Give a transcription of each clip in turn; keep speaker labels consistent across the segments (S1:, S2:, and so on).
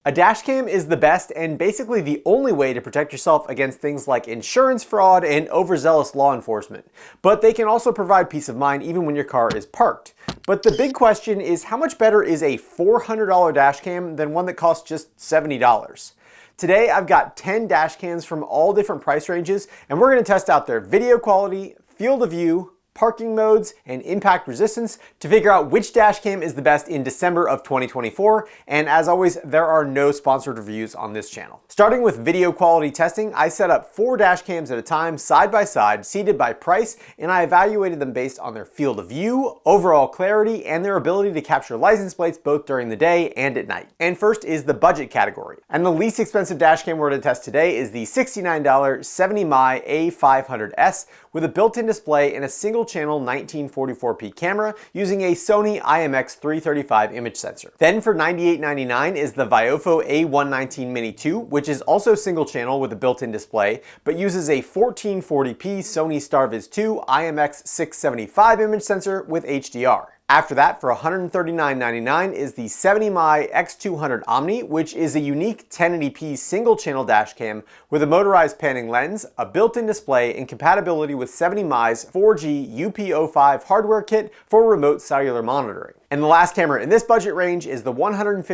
S1: A dashcam is the best and basically the only way to protect yourself against things like insurance fraud and overzealous law enforcement. But they can also provide peace of mind even when your car is parked. But the big question is, how much better is a $400 dashcam than one that costs just $70? Today I've got 10 dashcams from all different price ranges, and we're going to test out their video quality, field of view, parking modes, and impact resistance to figure out which dashcam is the best in December of 2024. And as always, there are no sponsored reviews on this channel. Starting with video quality testing, I set up 4 dashcams at a time, side by side, seated by price, and I evaluated them based on their field of view, overall clarity, and their ability to capture license plates both during the day and at night. And first is the budget category. And the least expensive dashcam we're going to test today is the $69 70mm A500S with a built-in display and a single channel 1944p camera using a Sony IMX335 image sensor. Then for $98.99 is the Viofo A119 Mini 2, which is also single channel with a built-in display, but uses a 1440p Sony StarViz 2 IMX675 image sensor with HDR. After that, for $139.99 is the 70mm X200 Omni, which is a unique 1080p single-channel dashcam with a motorized panning lens, a built-in display, and compatibility with 70mm's 4G UP05 hardware kit for remote cellular monitoring. And the last camera in this budget range is the $159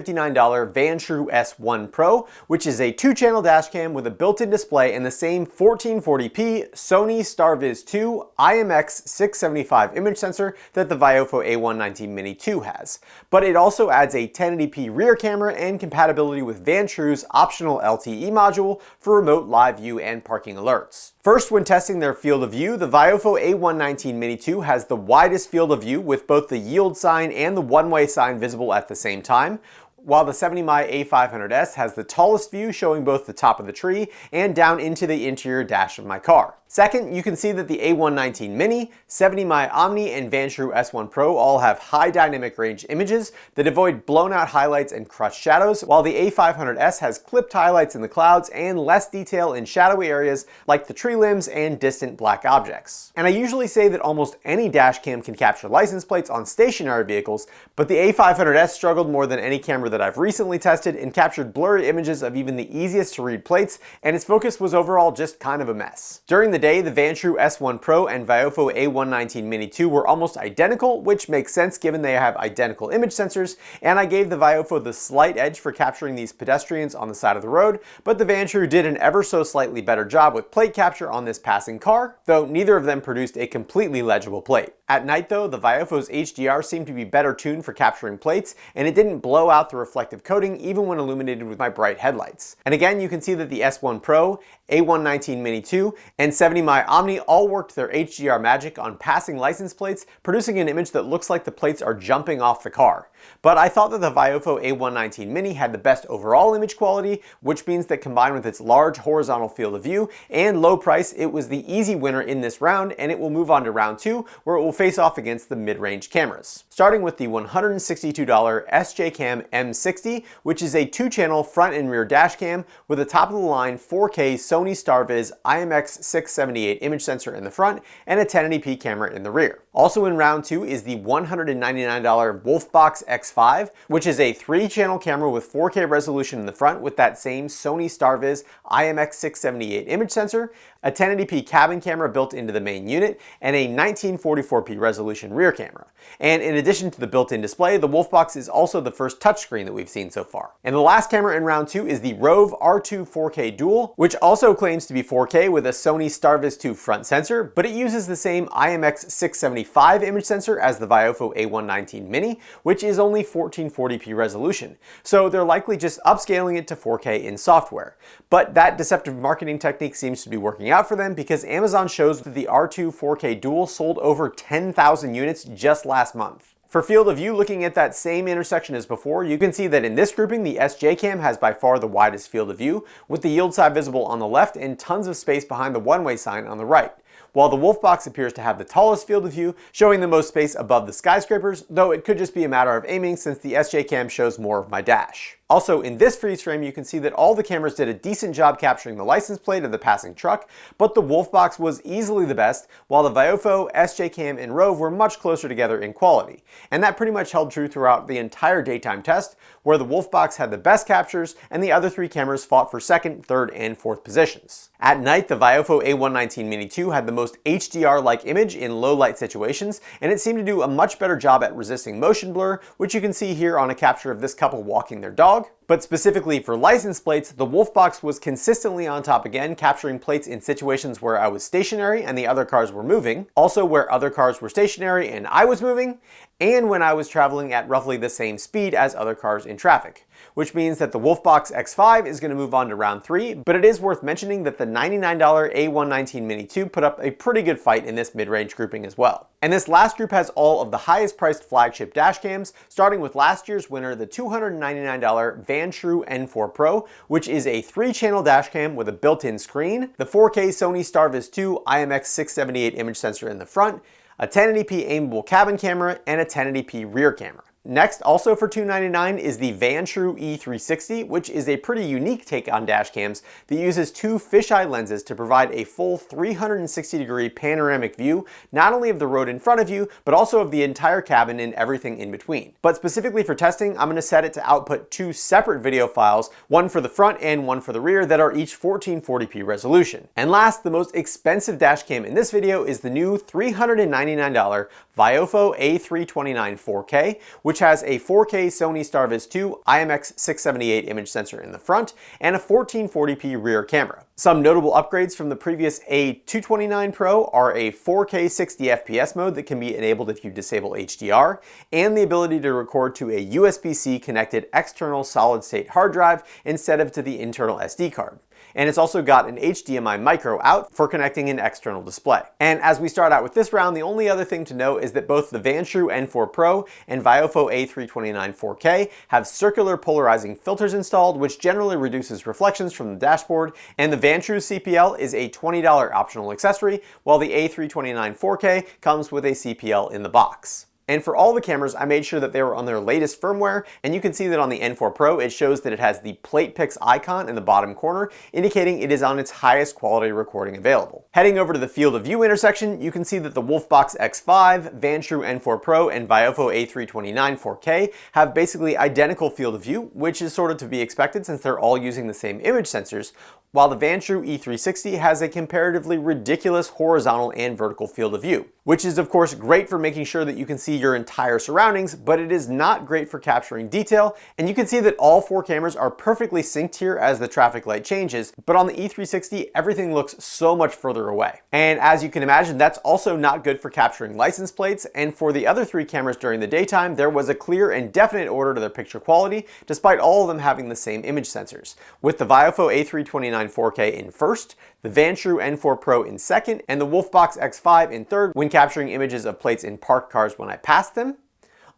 S1: Vantrue S1 Pro, which is a 2-channel dashcam with a built-in display and the same 1440p Sony StarViz 2 IMX675 image sensor that the Viofo A119 Mini 2 has. But it also adds a 1080p rear camera and compatibility with Vantrue's optional LTE module for remote live view and parking alerts. First, when testing their field of view, the Viofo A119 Mini 2 has the widest field of view with both the yield sign and the one-way sign visible at the same time, while the 70mm A500S has the tallest view, showing both the top of the tree and down into the interior dash of my car. Second, you can see that the A119 Mini, 70mm Omni, and Vantrue S1 Pro all have high dynamic range images that avoid blown out highlights and crushed shadows, while the A500S has clipped highlights in the clouds and less detail in shadowy areas like the tree limbs and distant black objects. And I usually say that almost any dashcam can capture license plates on stationary vehicles, but the A500S struggled more than any camera that I've recently tested and captured blurry images of even the easiest to read plates, and its focus was overall just kind of a mess. During the day, the Vantrue S1 Pro and Viofo A119 Mini 2 were almost identical, which makes sense given they have identical image sensors, and I gave the Viofo the slight edge for capturing these pedestrians on the side of the road, but the Vantrue did an ever so slightly better job with plate capture on this passing car, though neither of them produced a completely legible plate. At night though, the Viofo's HDR seemed to be better tuned for capturing plates, and it didn't blow out the reflective coating even when illuminated with my bright headlights. And again, you can see that the S1 Pro, A119 Mini 2, and 70mm Omni all worked their HDR magic on passing license plates, producing an image that looks like the plates are jumping off the car. But I thought that the Viofo A119 Mini had the best overall image quality, which means that combined with its large horizontal field of view and low price, it was the easy winner in this round, and it will move on to round 2, where it will face off against the mid-range cameras. Starting with the $162 SJCam M60, which is a 2-channel front and rear dash cam with a top-of-the-line 4K Sony StarViz IMX678 image sensor in the front and a 1080p camera in the rear. Also in round 2 is the $199 Wolfbox X5, which is a 3-channel camera with 4K resolution in the front with that same Sony StarViz IMX678 image sensor, a 1080p cabin camera built into the main unit, and a 1944p resolution rear camera. And in addition to the built-in display, the Wolfbox is also the first touchscreen that we've seen so far. And the last camera in round 2 is the Rove R2 4K Dual, which also claims to be 4K with a Sony StarViz 2 front sensor, but it uses the same IMX675 image sensor as the Viofo A119 Mini, which is only 1440p resolution. So they're likely just upscaling it to 4K in software. But that deceptive marketing technique seems to be working out for them, because Amazon shows that the R2 4K Dual sold over 10,000 units just last month. For field of view, looking at that same intersection as before, you can see that in this grouping, the SJCam has by far the widest field of view, with the yield side visible on the left and tons of space behind the one-way sign on the right, while the Wolfbox appears to have the tallest field of view, showing the most space above the skyscrapers, though it could just be a matter of aiming since the SJCam shows more of my dash. Also, in this freeze frame, you can see that all the cameras did a decent job capturing the license plate of the passing truck, but the Wolfbox was easily the best, while the Viofo, SJCam, and Rove were much closer together in quality. And that pretty much held true throughout the entire daytime test, where the Wolfbox had the best captures and the other three cameras fought for second, third, and fourth positions. At night, the Viofo A119 Mini 2 had the most HDR-like image in low light situations, and it seemed to do a much better job at resisting motion blur, which you can see here on a capture of this couple walking their dog. But specifically for license plates, the Wolfbox was consistently on top again, capturing plates in situations where I was stationary and the other cars were moving, also where other cars were stationary and I was moving, and when I was traveling at roughly the same speed as other cars in traffic. Which means that the Wolfbox X5 is going to move on to round 3, but it is worth mentioning that the $99 A119 Mini 2 put up a pretty good fight in this mid-range grouping as well. And this last group has all of the highest priced flagship dashcams, starting with last year's winner, the $299 Vantrue N4 Pro, which is a 3-channel dashcam with a built-in screen, the 4K Sony Starvis 2 IMX678 image sensor in the front, a 1080p aimable cabin camera, and a 1080p rear camera. Next, also for $299, is the Vantrue E360, which is a pretty unique take on dashcams that uses 2 fisheye lenses to provide a full 360-degree panoramic view, not only of the road in front of you, but also of the entire cabin and everything in between. But specifically for testing, I'm going to set it to output 2 separate video files, one for the front and one for the rear, that are each 1440p resolution. And last, the most expensive dashcam in this video is the new $399 Viofo A329 4K, which has a 4K Sony Starvis 2 IMX678 image sensor in the front and a 1440p rear camera. Some notable upgrades from the previous A229 Pro are a 4K 60fps mode that can be enabled if you disable HDR, and the ability to record to a USB-C connected external solid-state hard drive instead of to the internal SD card. And it's also got an HDMI micro out for connecting an external display. And as we start out with this round, the only other thing to know is that both the Vantrue N4 Pro and Viofo A329 4K have circular polarizing filters installed, which generally reduces reflections from the dashboard, and the Vantrue CPL is a $20 optional accessory, while the A329 4K comes with a CPL in the box. And for all the cameras, I made sure that they were on their latest firmware, and you can see that on the N4 Pro, it shows that it has the plate pix icon in the bottom corner, indicating it is on its highest quality recording available. Heading over to the field of view intersection, you can see that the Wolfbox X5, Vantrue N4 Pro, and Viofo A329 4K have basically identical field of view, which is sort of to be expected since they're all using the same image sensors, while the Vantrue E360 has a comparatively ridiculous horizontal and vertical field of view, which is of course great for making sure that you can see your entire surroundings, but it is not great for capturing detail, and you can see that all 4 cameras are perfectly synced here as the traffic light changes, but on the E360 everything looks so much further away. And as you can imagine, that's also not good for capturing license plates, and for the other 3 cameras during the daytime, there was a clear and definite order to their picture quality, despite all of them having the same image sensors, with the Viofo A329 4K in first, the Vantrue N4 Pro in second, and the Wolfbox X5 in third when capturing images of plates in parked cars when I passed them,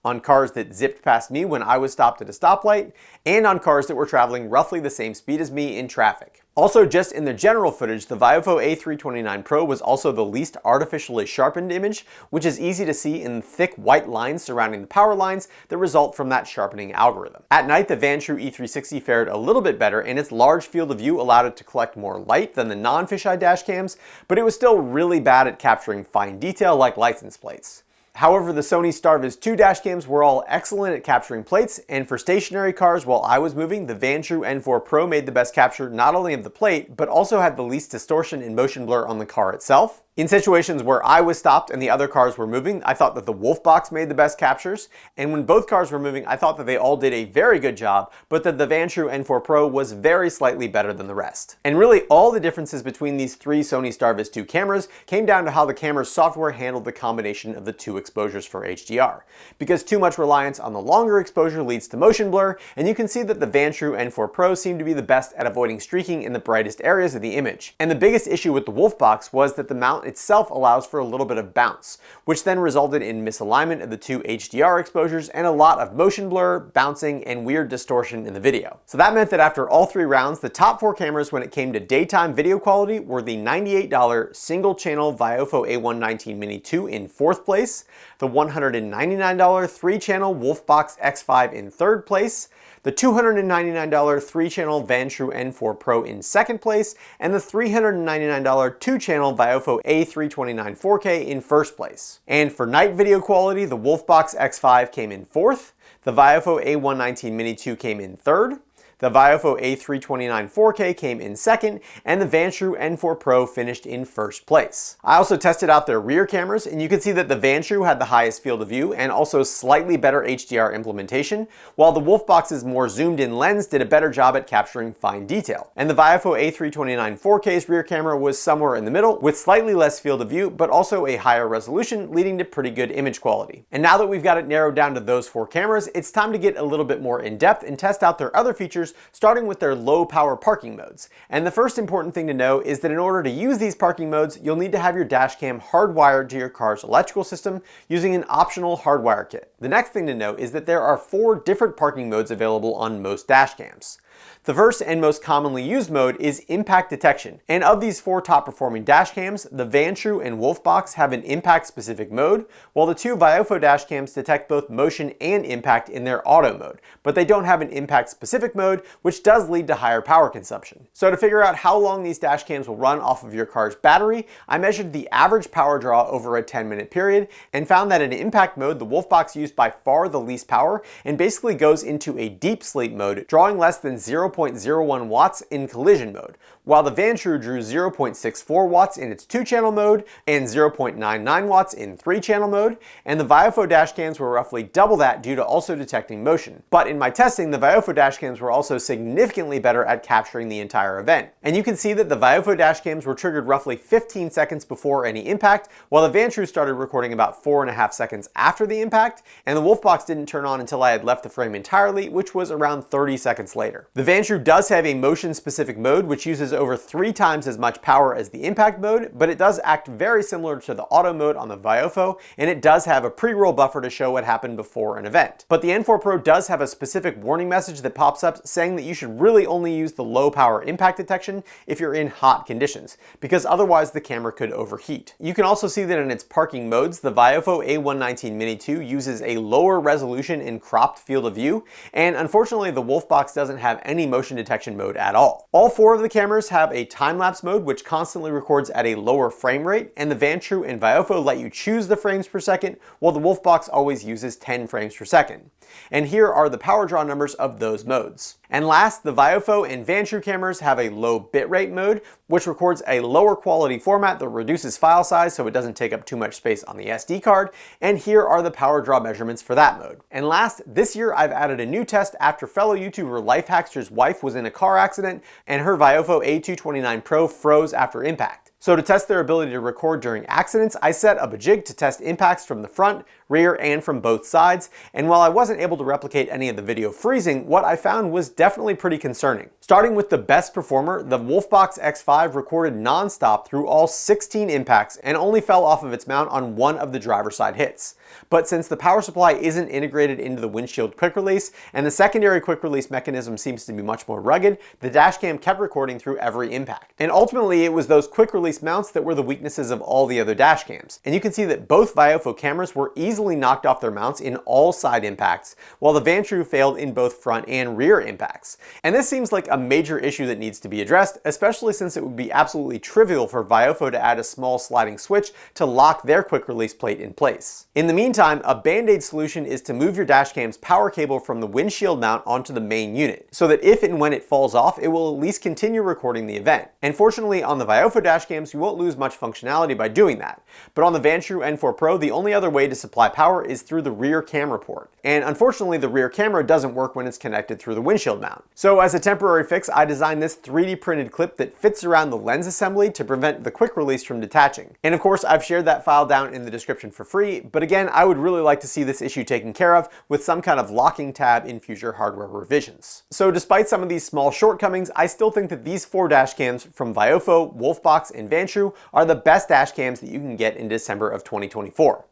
S1: on cars that zipped past me when I was stopped at a stoplight, and on cars that were traveling roughly the same speed as me in traffic. Also, just in the general footage, the Viofo A329 Pro was also the least artificially sharpened image, which is easy to see in thick white lines surrounding the power lines that result from that sharpening algorithm. At night, the Vantrue E360 fared a little bit better, and its large field of view allowed it to collect more light than the non-fisheye dash cams, but it was still really bad at capturing fine detail like license plates. However, the Sony Starvis 2 dashcams were all excellent at capturing plates, and for stationary cars while I was moving, the Vantrue N4 Pro made the best capture not only of the plate, but also had the least distortion and motion blur on the car itself. In situations where I was stopped and the other cars were moving, I thought that the Wolfbox made the best captures, and when both cars were moving, I thought that they all did a very good job, but that the Vantrue N4 Pro was very slightly better than the rest. And really, all the differences between these 3 Sony Starvis 2 cameras came down to how the camera's software handled the combination of the 2 exposures for HDR. Because too much reliance on the longer exposure leads to motion blur, and you can see that the Vantrue N4 Pro seemed to be the best at avoiding streaking in the brightest areas of the image. And the biggest issue with the Wolfbox was that the mount itself allows for a little bit of bounce, which then resulted in misalignment of the 2 HDR exposures and a lot of motion blur, bouncing, and weird distortion in the video. So that meant that after all 3 rounds, the top 4 cameras when it came to daytime video quality were the $98 single channel Viofo A119 Mini 2 in 4th place, the $199 3-channel Wolfbox X5 in 3rd place, the $299 3-channel Vantrue N4 Pro in second place, and the $399 2-channel Viofo A329 4K in first place. And for night video quality, the Wolfbox X5 came in fourth, the Viofo A119 Mini 2 came in third, the Viofo A329 4K came in second, and the Vantrue N4 Pro finished in first place. I also tested out their rear cameras, and you can see that the Vantrue had the highest field of view and also slightly better HDR implementation, while the Wolfbox's more zoomed in lens did a better job at capturing fine detail. And the Viofo A329 4K's rear camera was somewhere in the middle, with slightly less field of view, but also a higher resolution, leading to pretty good image quality. And now that we've got it narrowed down to those 4 cameras, it's time to get a little bit more in depth and test out their other features, starting with their low power parking modes. And the first important thing to know is that in order to use these parking modes, you'll need to have your dashcam hardwired to your car's electrical system using an optional hardwire kit. The next thing to know is that there are 4 different parking modes available on most dashcams. The first and most commonly used mode is impact detection, and of these 4 top performing dashcams, the Vantrue and Wolfbox have an impact specific mode, while the 2 Viofo dashcams detect both motion and impact in their auto mode, but they don't have an impact specific mode, which does lead to higher power consumption. So to figure out how long these dashcams will run off of your car's battery, I measured the average power draw over a 10-minute period and found that in impact mode, the Wolfbox used by far the least power and basically goes into a deep sleep mode, drawing less than 0.01 watts in collision mode, while the Vantrue drew 0.64 watts in its 2-channel mode and 0.99 watts in 3-channel mode, and the Viofo dashcams were roughly double that due to also detecting motion. But in my testing, the Viofo dashcams were also significantly better at capturing the entire event. And you can see that the Viofo dashcams were triggered roughly 15 seconds before any impact, while the Vantrue started recording about 4.5 seconds after the impact, and the Wolfbox didn't turn on until I had left the frame entirely, which was around 30 seconds later. The Vantrue does have a motion-specific mode, which uses over 3 times as much power as the impact mode, but it does act very similar to the auto mode on the Viofo, and it does have a pre-roll buffer to show what happened before an event. But the N4 Pro does have a specific warning message that pops up saying that you should really only use the low power impact detection if you're in hot conditions, because otherwise the camera could overheat. You can also see that in its parking modes, the Viofo A119 Mini 2 uses a lower resolution and cropped field of view, and unfortunately the Wolfbox doesn't have any motion detection mode at all. All 4 of the cameras have a time-lapse mode which constantly records at a lower frame rate, and the Vantrue and Viofo let you choose the frames per second, while the Wolfbox always uses 10 frames per second. And here are the power draw numbers of those modes. And last, the Viofo and Vantrue cameras have a low bitrate mode, which records a lower quality format that reduces file size so it doesn't take up too much space on the SD card, and here are the power draw measurements for that mode. And last, this year I've added a new test after fellow YouTuber Lifehackster's wife was in a car accident and her Viofo A229 Pro froze after impact. So to test their ability to record during accidents, I set up a jig to test impacts from the front, rear, and from both sides, and while I wasn't able to replicate any of the video freezing, what I found was definitely pretty concerning. Starting with the best performer, the Wolfbox X5 recorded non-stop through all 16 impacts and only fell off of its mount on one of the driver's side hits. But since the power supply isn't integrated into the windshield quick release, and the secondary quick release mechanism seems to be much more rugged, the dashcam kept recording through every impact. And ultimately, it was those quick release mounts that were the weaknesses of all the other dashcams. And you can see that both Viofo cameras were easily knocked off their mounts in all side impacts, while the Vantrue failed in both front and rear impacts. And this seems like a major issue that needs to be addressed, especially since it would be absolutely trivial for Viofo to add a small sliding switch to lock their quick release plate in place. In the meantime, a band-aid solution is to move your dashcam's power cable from the windshield mount onto the main unit, so that if and when it falls off, it will at least continue recording the event. And fortunately, on the Viofo dashcams, you won't lose much functionality by doing that. But on the Vantrue N4 Pro, the only other way to supply power is through the rear camera port. And unfortunately, the rear camera doesn't work when it's connected through the windshield mount. So as a temporary fix, I designed this 3D printed clip that fits around the lens assembly to prevent the quick release from detaching. And of course, I've shared that file down in the description for free, but again, I would really like to see this issue taken care of with some kind of locking tab in future hardware revisions. So despite some of these small shortcomings, I still think that these 4 dashcams from Viofo, Wolfbox, and Vantrue are the best dashcams that you can get in December of 2024.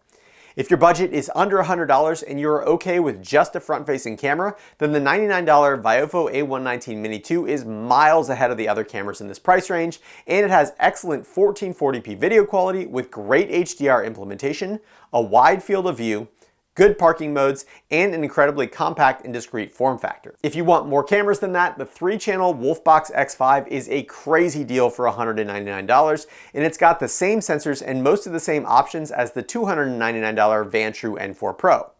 S1: If your budget is under $100 and you're okay with just a front-facing camera, then the $99 Viofo A119 Mini 2 is miles ahead of the other cameras in this price range, and it has excellent 1440p video quality with great HDR implementation, a wide field of view, good parking modes, and an incredibly compact and discreet form factor. If you want more cameras than that, the 3-channel Wolfbox X5 is a crazy deal for $199, and it's got the same sensors and most of the same options as the $299 Vantrue N4 Pro.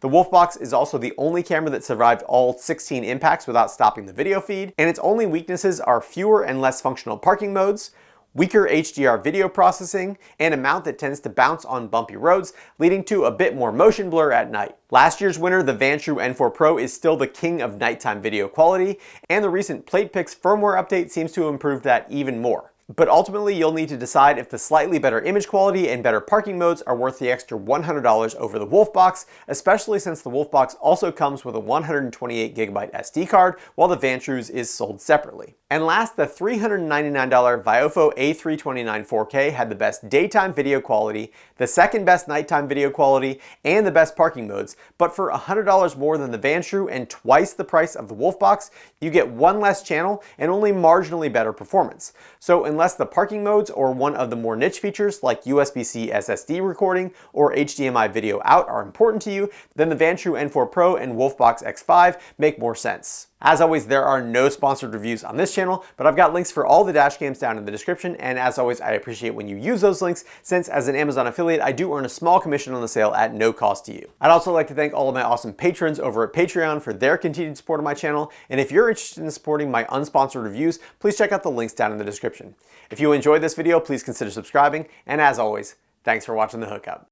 S1: The Wolfbox is also the only camera that survived all 16 impacts without stopping the video feed, and its only weaknesses are fewer and less functional parking modes, weaker HDR video processing, and a mount that tends to bounce on bumpy roads, leading to a bit more motion blur at night. Last year's winner, the Vantrue N4 Pro, is still the king of nighttime video quality, and the recent PlatePix firmware update seems to improve that even more. But ultimately, you'll need to decide if the slightly better image quality and better parking modes are worth the extra $100 over the Wolfbox, especially since the Wolfbox also comes with a 128GB SD card, while the Vantrue's is sold separately. And last, the $399 Viofo A329 4K had the best daytime video quality, the second best nighttime video quality, and the best parking modes, but for $100 more than the Vantrue and twice the price of the Wolfbox, you get one less channel and only marginally better performance. So unless the parking modes or one of the more niche features like USB-C SSD recording or HDMI video out are important to you, then the Vantrue N4 Pro and Wolfbox X5 make more sense. As always, there are no sponsored reviews on this channel, but I've got links for all the dash cams down in the description, and as always, I appreciate when you use those links, since as an Amazon affiliate, I do earn a small commission on the sale at no cost to you. I'd also like to thank all of my awesome patrons over at Patreon for their continued support of my channel, and if you're interested in supporting my unsponsored reviews, please check out the links down in the description. If you enjoyed this video, please consider subscribing, and as always, thanks for watching The Hookup.